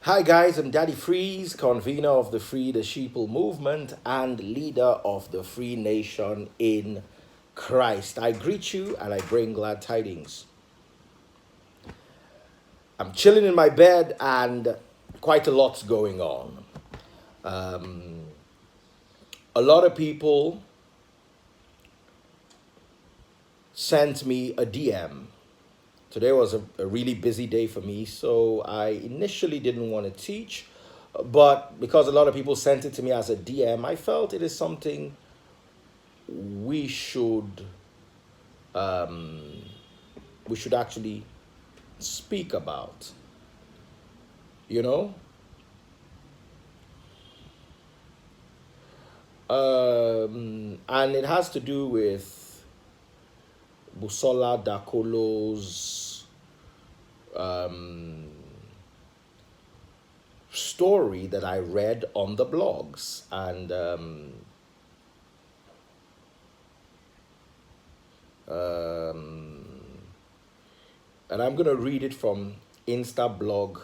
Hi guys, I'm Daddy Freeze, convener of the Free the Sheeple movement and leader of the Free Nation in Christ. I greet you and I bring glad tidings. I'm chilling in my bed and quite a lot's going on. A lot of people sent me a DM. Today was a really busy day for me, so I initially didn't want to teach, but because a lot of people sent it to me as a DM, I felt it is something we should we should actually speak about. You know, and it has to do with Busola Dakolo's story that I read on the blogs, and I'm gonna read it from Insta blog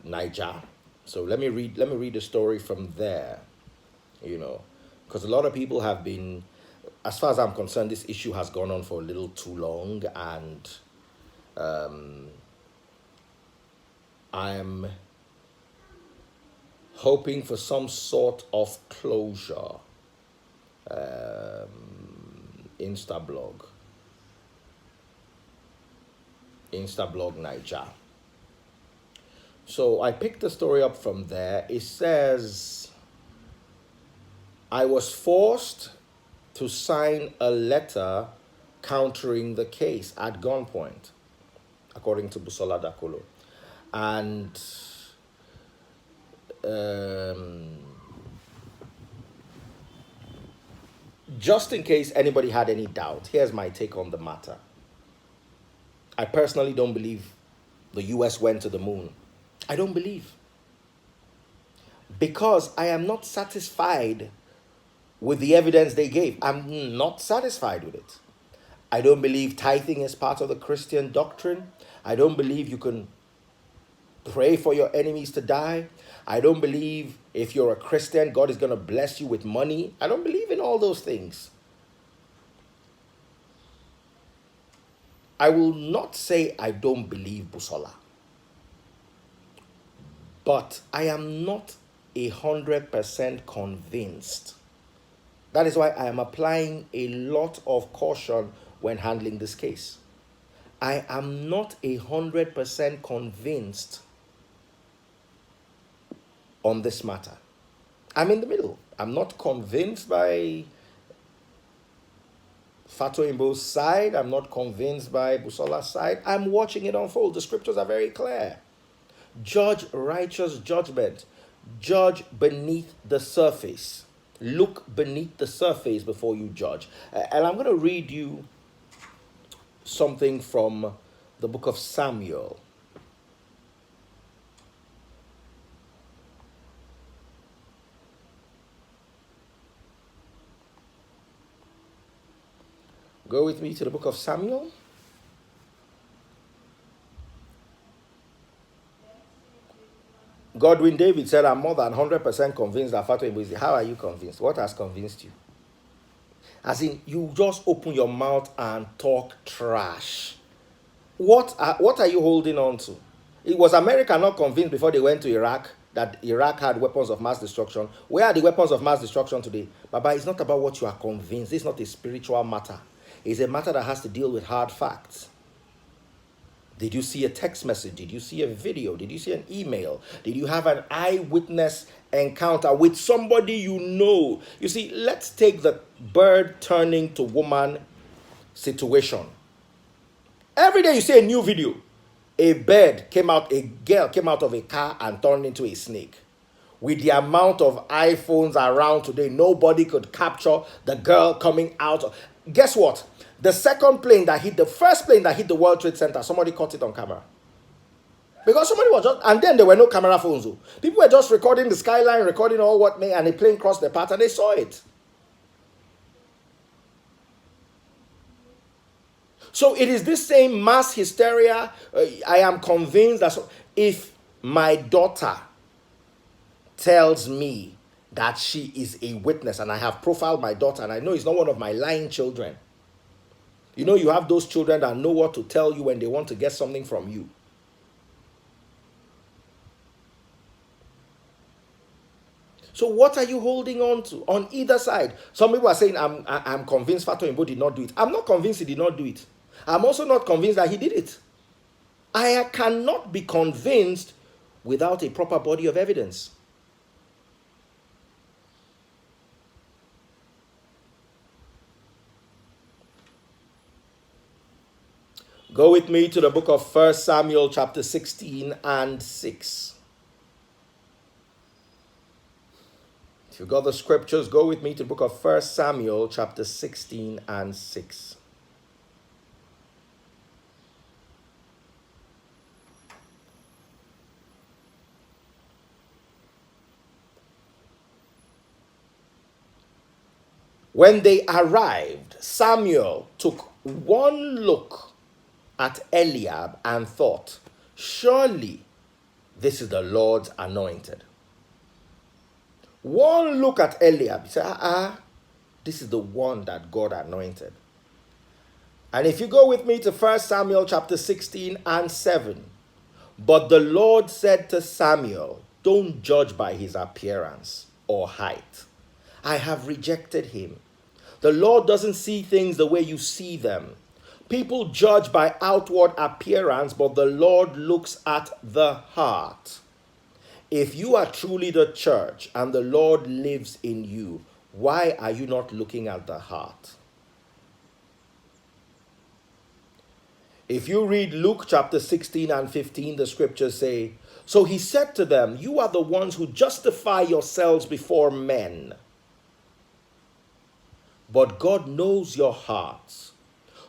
Niger. So let me read the story from there. You know, because a lot of people have been, as far as I'm concerned, this issue has gone on for a little too long, and I'm hoping for some sort of closure. Insta blog, Niger. So I picked the story up from there. It says, I was forced to sign a letter countering the case at gunpoint, according to Busola Dakolo. And just in case anybody had any doubt, here's my take on the matter. I personally don't believe the US went to the moon. I don't believe. Because I am not satisfied with the evidence they gave. I'm not satisfied with it. I don't believe tithing is part of the Christian doctrine. I don't believe you can pray for your enemies to die. I don't believe if you're a Christian, God is going to bless you with money. I don't believe in all those things. I will not say I don't believe Busola, but I am not 100% convinced. That is why I am applying a lot of caution when handling this case. I am not 100% convinced on this matter. I'm in the middle. I'm not convinced by Fato Imbo's side. I'm not convinced by Busola's side. I'm watching it unfold. The scriptures are very clear. Judge righteous judgment. Judge beneath the surface. Look beneath the surface before you judge. And I'm going to read you something from the book of Samuel. Go with me to the book of Samuel. Godwin David said, I'm more than 100% convinced that Fato Imbo is the. How are you convinced? What has convinced you? As in, you just open your mouth and talk trash. What are you holding on to? It was America not convinced before they went to Iraq that Iraq had weapons of mass destruction. Where are the weapons of mass destruction today? Baba, it's not about what you are convinced. It's not a spiritual matter. It's a matter that has to deal with hard facts. Did you see a text message? Did you see a video? Did you see an email? Did you have an eyewitness encounter with somebody you know? You see, let's take the bird turning to woman situation. Every day you see a new video. A girl came out of a car and turned into a snake. With the amount of iPhones around today, nobody could capture the girl coming out. Guess what? The first plane that hit the World Trade Center, somebody caught it on camera. Because somebody was just, and then there were no camera phones. People were just recording the skyline, recording all what may, and a plane crossed the path and they saw it. So it is this same mass hysteria. I am convinced that if my daughter tells me that she is a witness and I have profiled my daughter and I know it's not one of my lying children. You know, you have those children that know what to tell you when they want to get something from you. So what are you holding on to on either side? Some people are saying, I'm convinced Fatou Imbo did not do it. I'm not convinced he did not do it. I'm also not convinced that he did it. I cannot be convinced without a proper body of evidence. Go with me to the book of 1 Samuel chapter 16 and 6. If you got the scriptures, go with me to the book of 1 Samuel chapter 16 and 6. When they arrived, Samuel took one look at Eliab and thought, surely this is the Lord's anointed. One look at Eliab, he said, this is the one that God anointed. And if you go with me to 1 Samuel chapter 16 and 7, but the Lord said to Samuel, don't judge by his appearance or height. I have rejected him. The Lord doesn't see things the way you see them. People judge by outward appearance, but the Lord looks at the heart. If you are truly the church and the Lord lives in you, why are you not looking at the heart? If you read Luke chapter 16 and 15, the scriptures say, so he said to them, you are the ones who justify yourselves before men. But God knows your hearts.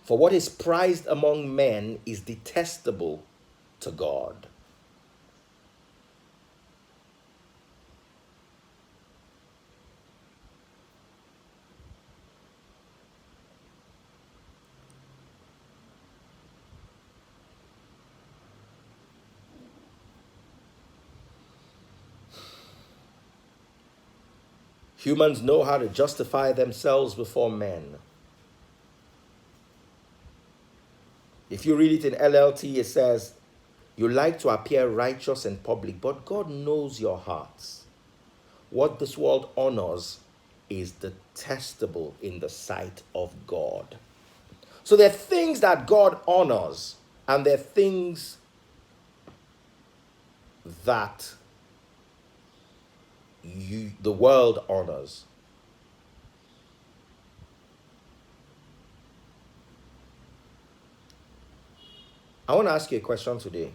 For what is prized among men is detestable to God. Humans know how to justify themselves before men. If you read it in LLT, it says, you like to appear righteous in public, but God knows your hearts. What this world honors is detestable in the sight of God. So there are things that God honors, and there are things that the world honors. I want to ask you a question today.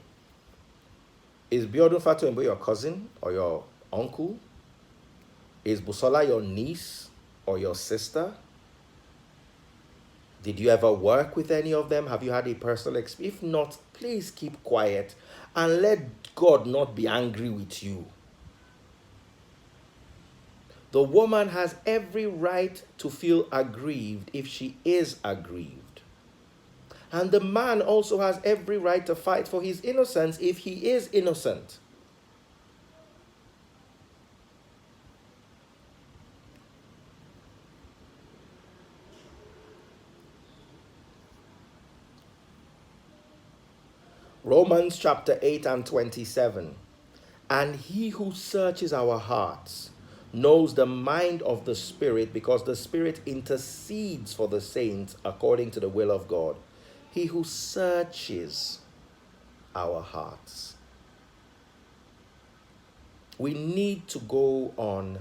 Is Biodun Fatou Imbo your cousin or your uncle? Is Busola your niece or your sister? Did you ever work with any of them? Have you had a personal experience? If not, please keep quiet and let God not be angry with you. The woman has every right to feel aggrieved if she is aggrieved. And the man also has every right to fight for his innocence if he is innocent. Romans chapter 8 and 27. And he who searches our hearts knows the mind of the Spirit, because the Spirit intercedes for the saints according to the will of God. He who searches our hearts. We need to go on.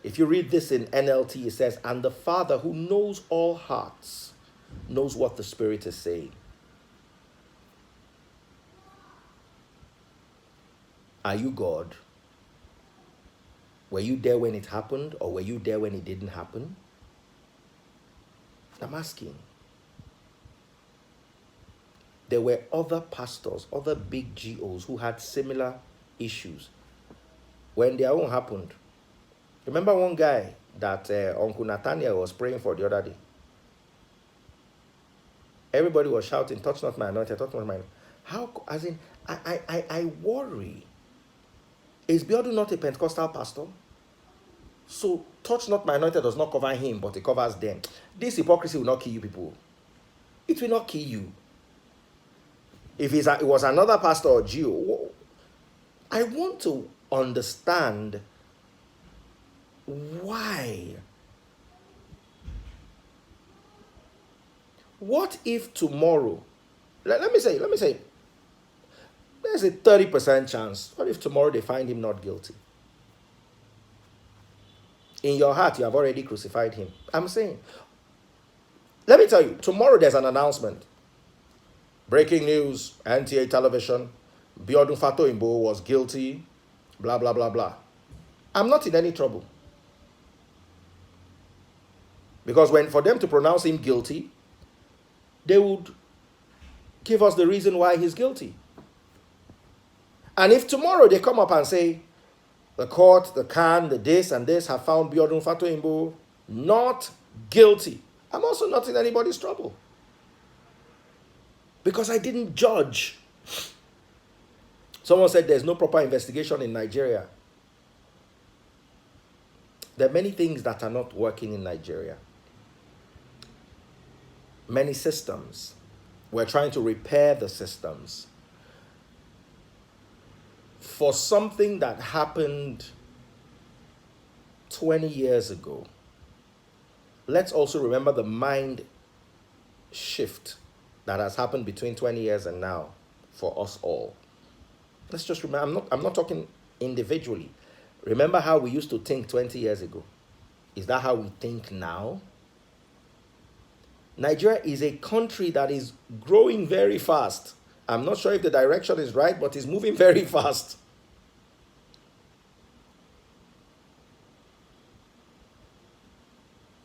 If you read this in NLT, it says, and the Father who knows all hearts knows what the Spirit is saying. Are you God? Were you there when it happened, or were you there when it didn't happen? I'm asking. There were other pastors, other big GOs who had similar issues when their own happened. Remember one guy that Uncle Nathaniel was praying for the other day? Everybody was shouting, touch not my anointed, touch not my anointed. How, as in, I worry. Is Biodun not a Pentecostal pastor? So, touch not my anointed does not cover him, but it covers them. This hypocrisy will not kill you people. It will not kill you. If it was another pastor or Jew, I want to understand why. What if tomorrow, let me say, there's a 30% chance. What if tomorrow they find him not guilty? In your heart, you have already crucified him. I'm saying, let me tell you, tomorrow there's an announcement. Breaking news, NTA television, Biodun Fatoyinbo was guilty, blah, blah, blah, blah. I'm not in any trouble. Because for them to pronounce him guilty, they would give us the reason why he's guilty. And if tomorrow they come up and say, the court, the CAN, the this and this have found Biodun Fatoyinbo not guilty, I'm also not in anybody's trouble. Because I didn't judge. Someone said there's no proper investigation in Nigeria. There are many things that are not working in Nigeria. Many systems. We're trying to repair the systems. For something that happened 20 years ago, let's also remember the mind shift that has happened between 20 years and now for us all. Let's just remember, I'm not talking individually. Remember how we used to think 20 years ago. Is that how we think now? Nigeria is a country that is growing very fast. I'm not sure if the direction is right, but it's moving very fast.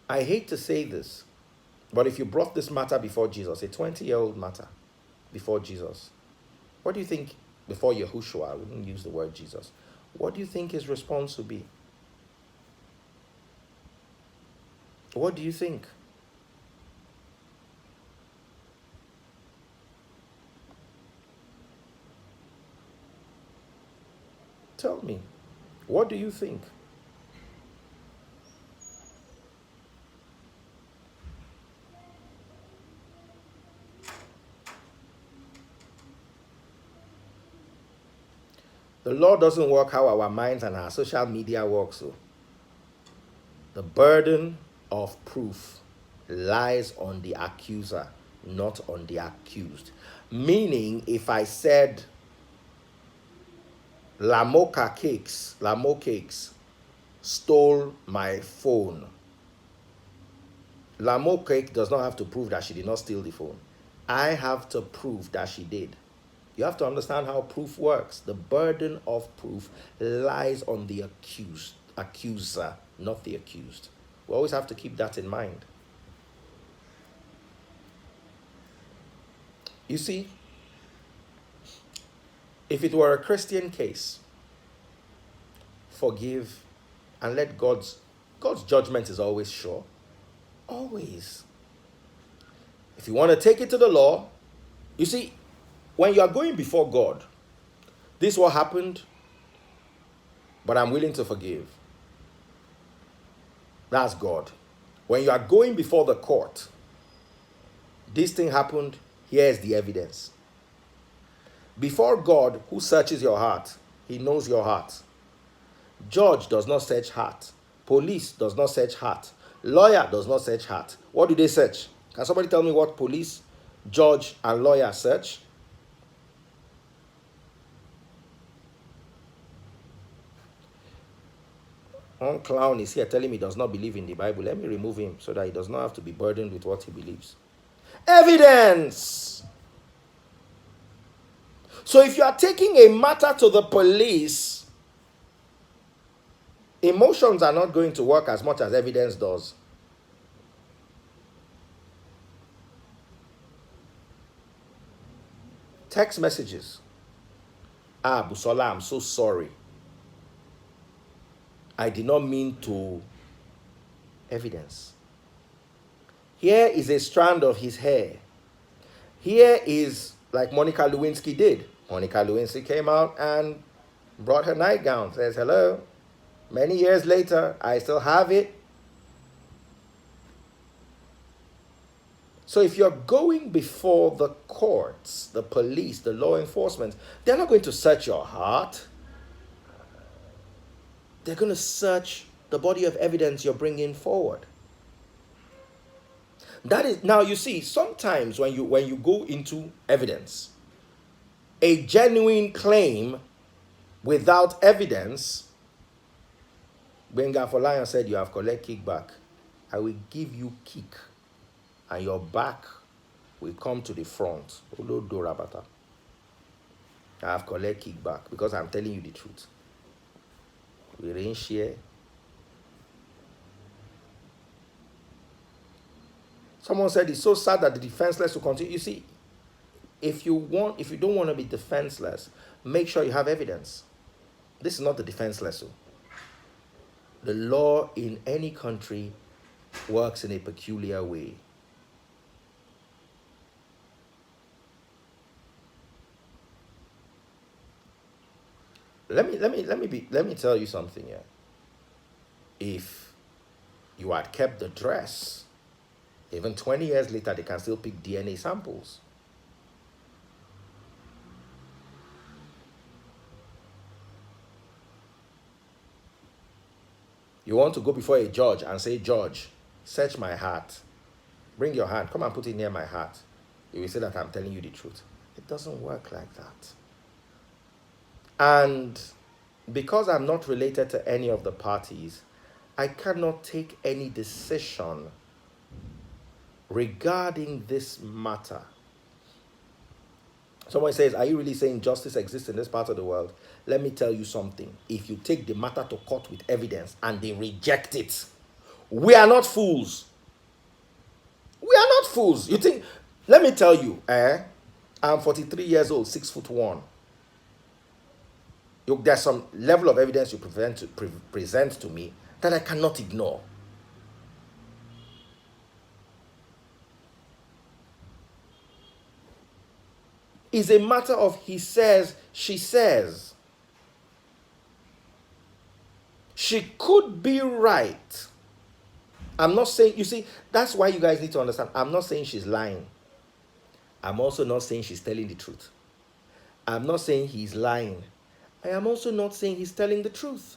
I hate to say this, but if you brought this matter before Jesus, a 20-year-old matter before Jesus, what do you think, before Yahushua, I wouldn't use the word Jesus, what do you think his response would be? What do you think? Tell me, what do you think? The law doesn't work how our minds and our social media work. So the burden of proof lies on the accuser, not on the accused. Meaning, if I said Lamo Cakes stole my phone, Lamo Cake does not have to prove that she did not steal the phone. I have to prove that she did. You have to understand how proof works. The burden of proof lies on the accuser, not the accused. We always have to keep that in mind. You see, if it were a Christian case, forgive and let God's judgment is always sure. Always. If you want to take it to the law, you see, when you are going before God, this is what happened, but I'm willing to forgive. That's God. When you are going before the court, this thing happened, here's the evidence. Before God, who searches your heart, he knows your heart. Judge does not search heart. Police does not search heart. Lawyer does not search heart. What do they search? Can somebody tell me what police, judge, and lawyer search? One clown is here telling me he does not believe in the Bible. Let me remove him so that he does not have to be burdened with what he believes. Evidence! So if you are taking a matter to the police, emotions are not going to work as much as evidence does. Text messages. Busola, I'm so sorry. I did not mean to. Evidence. Here is a strand of his hair. Here is like Monica Lewinsky did. Monica Lewinsky came out and brought her nightgown, says, hello, many years later, I still have it. So if you're going before the courts, the police, the law enforcement, they're not going to search your heart. They're going to search the body of evidence you're bringing forward. That is, now you see, sometimes when you go into evidence, a genuine claim without evidence, Benga for Lion said, you have collect kickback. I will give you kick, and your back will come to the front. I have collect kickback because I'm telling you the truth. We ain't share. Someone said it's so sad that the defenseless will continue. You see, if you don't want to be defenseless, make sure you have evidence. This is not the defenseless. The law in any country works in a peculiar way. Let me tell you something here. If you had kept the dress, even 20 years later, they can still pick DNA samples. You want to go before a judge and say, Judge, search my heart. Bring your hand. Come and put it near my heart. You will say that I'm telling you the truth. It doesn't work like that. And because I'm not related to any of the parties, I cannot take any decision regarding this matter. Someone says, are you really saying justice exists in this part of the world? Let me tell you something. If you take the matter to court with evidence and they reject it, we are not fools. We are not fools. You think, let me tell you, I'm 43 years old, 6'1". There's some level of evidence you present to me that I cannot ignore. It's a matter of he says, she says. She could be right. I'm not saying, you see, that's why you guys need to understand. I'm not saying she's lying. I'm also not saying she's telling the truth. I'm not saying he's lying. I am also not saying he's telling the truth.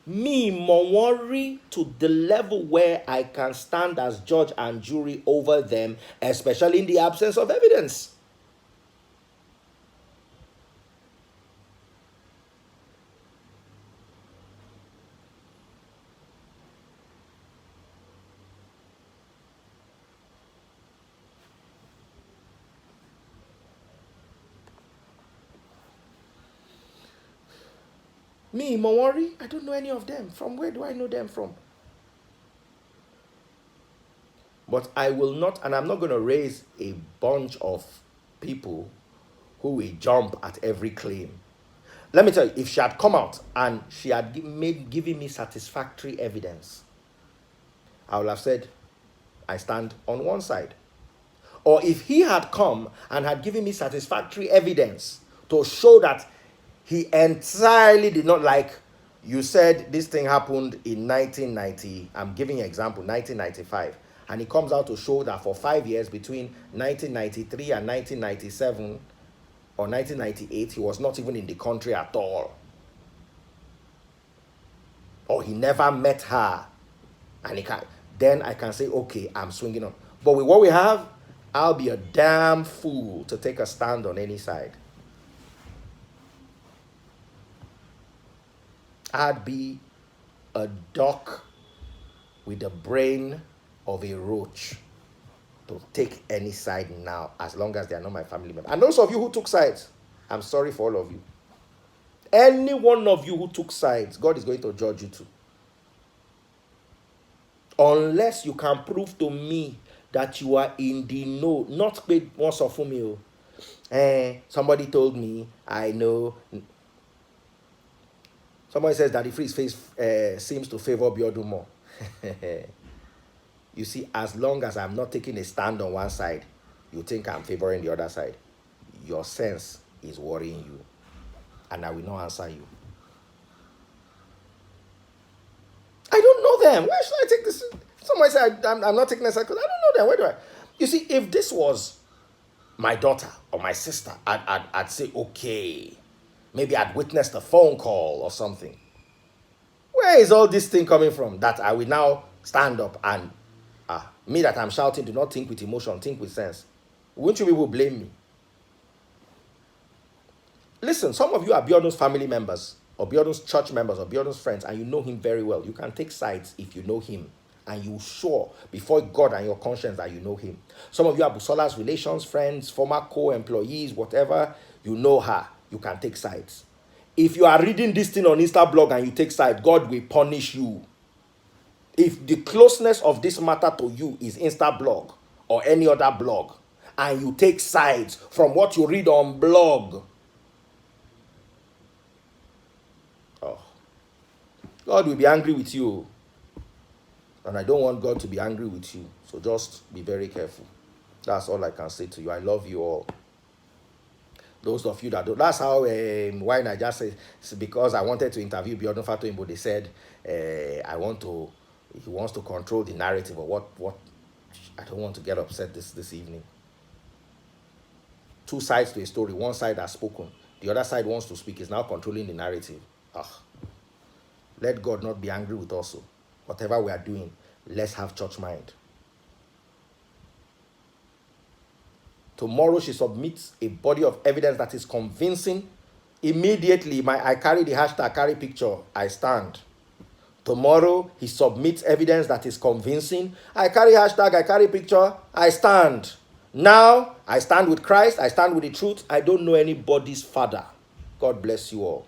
Me, worry to the level where I can stand as judge and jury over them, especially in the absence of evidence. Me, Mawari, I don't know any of them. From where do I know them from? But I will not, and I'm not going to raise a bunch of people who will jump at every claim. Let me tell you, if she had come out and she had given me satisfactory evidence, I would have said, I stand on one side. Or if he had come and had given me satisfactory evidence to show that he entirely did not, like you said this thing happened in 1990, I'm giving you an example, 1995, and he comes out to show that for 5 years between 1993 and 1997 or 1998, he was not even in the country at all. Or he never met her. And then I can say, okay, I'm swinging on. But with what we have, I'll be a damn fool to take a stand on any side. I'd be a duck with the brain of a roach to take any side now, as long as they are not my family member. And those of you who took sides, I'm sorry for all of you. Any one of you who took sides, God is going to judge you too. Unless you can prove to me that you are in the know, not paid once of me. Somebody told me, I know. Somebody says that the free's face seems to favor Biodun more. You see, as long as I'm not taking a stand on one side, you think I'm favoring the other side. Your sense is worrying you, and I will not answer you. I don't know them. Where should I take this? Someone said I'm not taking this because I don't know them. Where do I? You see, if this was my daughter or my sister, I'd say, okay. Maybe I'd witnessed a phone call or something. Where is all this thing coming from that I will now stand up and, me that I'm shouting, do not think with emotion, think with sense? Won't you people blame me? Listen, some of you are Biodun's family members, or Biodun's church members, or Biodun's friends, and you know him very well. You can take sides if you know him, and you sure before God and your conscience that you know him. Some of you are Busola's relations, friends, former co-employees, whatever. You know her. You can take sides. If you are reading this thing on Insta blog and you take sides, God will punish you. If the closeness of this matter to you is Insta blog or any other blog, and you take sides from what you read on blog, God will be angry with you. And I don't want God to be angry with you. So just be very careful. That's all I can say to you. I love you all. Those of you that don't. That's how why I just say, it's because I wanted to interview Biodun Fatoyinbo. They said, he wants to control the narrative or what. I don't want to get upset this evening. Two sides to a story. One side has spoken. The other side wants to speak. Is now controlling the narrative. Let God not be angry with us. Whatever we are doing, let's have church mind. Tomorrow she submits a body of evidence that is convincing. Immediately, I carry the hashtag, carry picture, I stand. Tomorrow, he submits evidence that is convincing. I carry hashtag, I carry picture, I stand. Now, I stand with Christ, I stand with the truth. I don't know anybody's father. God bless you all.